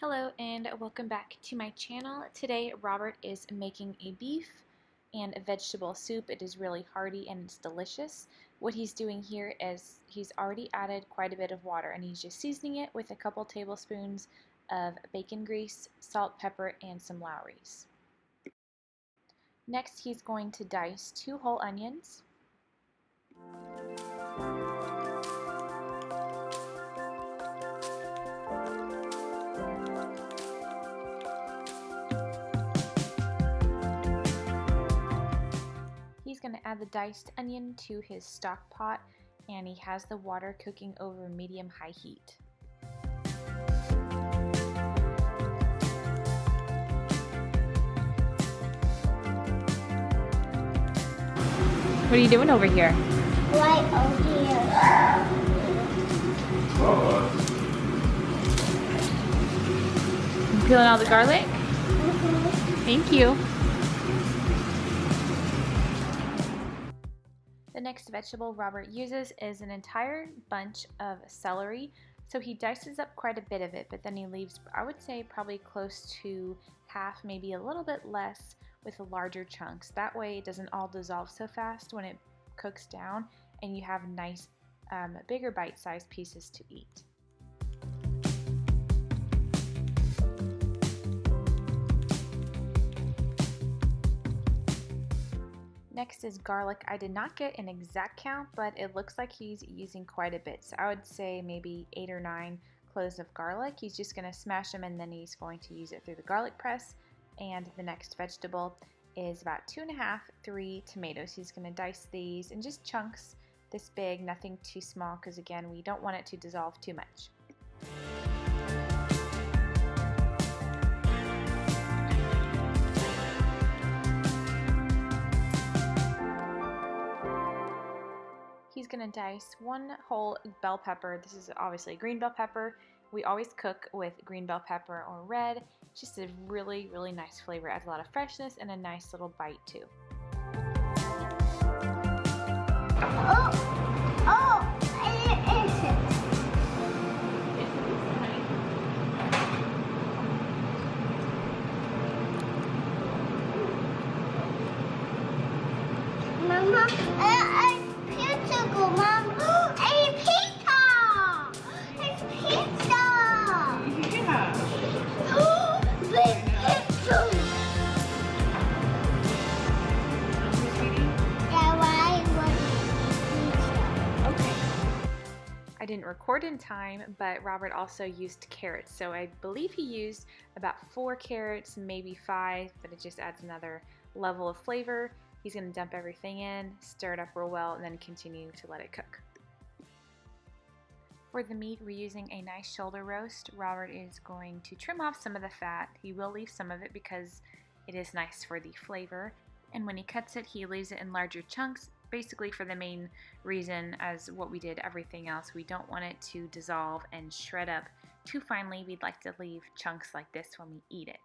Hello and welcome back to my channel. Today Robert is making a beef and a vegetable soup. It is really hearty and it's delicious. What he's doing here is he's already added quite a bit of water and he's just seasoning it with a couple tablespoons of bacon grease, salt, pepper, and some Lowry's. Next he's going to dice 2 whole onions. He's going to add the diced onion to his stock pot, and he has the water cooking over medium-high heat. What are you doing over here? Right over here. You peeling all the garlic? Thank you. The next vegetable Robert uses is an entire bunch of celery. So he dices up quite a bit of it, but then he leaves, I would say, probably close to half, maybe a little bit less, with the larger chunks. That way it doesn't all dissolve so fast when it cooks down, and you have nice, bigger bite-sized pieces to eat. Next is garlic. I did not get an exact count, but it looks like he's using quite a bit. So I would say maybe 8 or 9 cloves of garlic. He's just going to smash them and then he's going to use it through the garlic press. And the next vegetable is about 2½, 3 tomatoes. He's going to dice these in just chunks this big, nothing too small, because again, we don't want it to dissolve too much. He's going to dice 1 whole bell pepper. This is obviously a green bell pepper. We always cook with green bell pepper or red. It's just a really, really nice flavor. It adds a lot of freshness and a nice little bite too. Mama, Mom, a pizza! It's pizza! Yeah. Big pizza! Yeah, why was pizza? Okay. I didn't record in time, but Robert also used carrots. So I believe he used about 4 carrots, maybe 5, but it just adds another level of flavor. He's going to dump everything in, stir it up real well, and then continue to let it cook. For the meat, we're using a nice shoulder roast. Robert is going to trim off some of the fat. He will leave some of it because it is nice for the flavor. And when he cuts it, he leaves it in larger chunks, basically for the main reason as what we did everything else. We don't want it to dissolve and shred up too finely. We'd like to leave chunks like this when we eat it.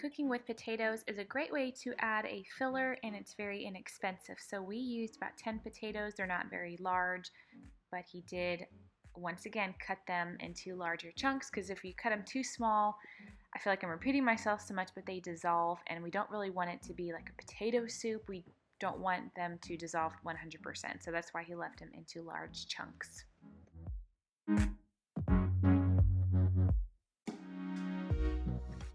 Cooking with potatoes is a great way to add a filler, and it's very inexpensive. So we used about 10 potatoes. They're not very large, but he did once again cut them into larger chunks, because if you cut them too small, I feel like I'm repeating myself so much, but they dissolve, and we don't really want it to be like a potato soup. We don't want them to dissolve 100%, so that's why he left them into large chunks.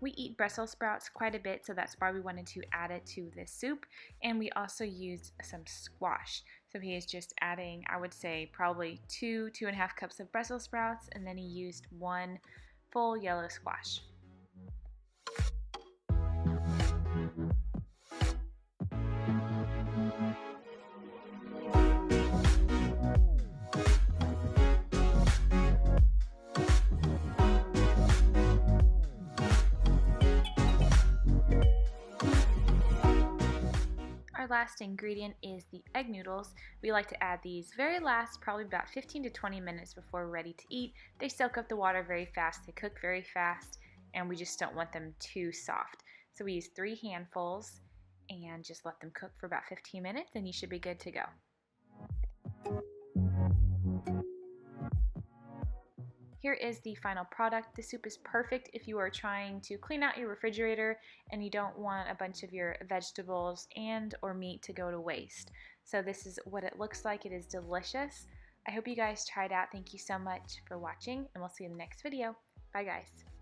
We eat Brussels sprouts quite a bit, so that's why we wanted to add it to this soup. And we also used some squash. So he is just adding, I would say, probably 2.5 cups of Brussels sprouts, and then he used 1 full yellow squash. last ingredient is the egg noodles. We like to add these very last, probably about 15 to 20 minutes before we're ready to eat. They soak up the water very fast, they cook very fast, and we just don't want them too soft. So we use 3 handfuls and just let them cook for about 15 minutes and you should be good to go. Here is the final product. The soup is perfect if you are trying to clean out your refrigerator and you don't want a bunch of your vegetables and or meat to go to waste. So this is what it looks like. It is delicious. I hope you guys try it out. Thank you so much for watching and we'll see you in the next video. Bye guys.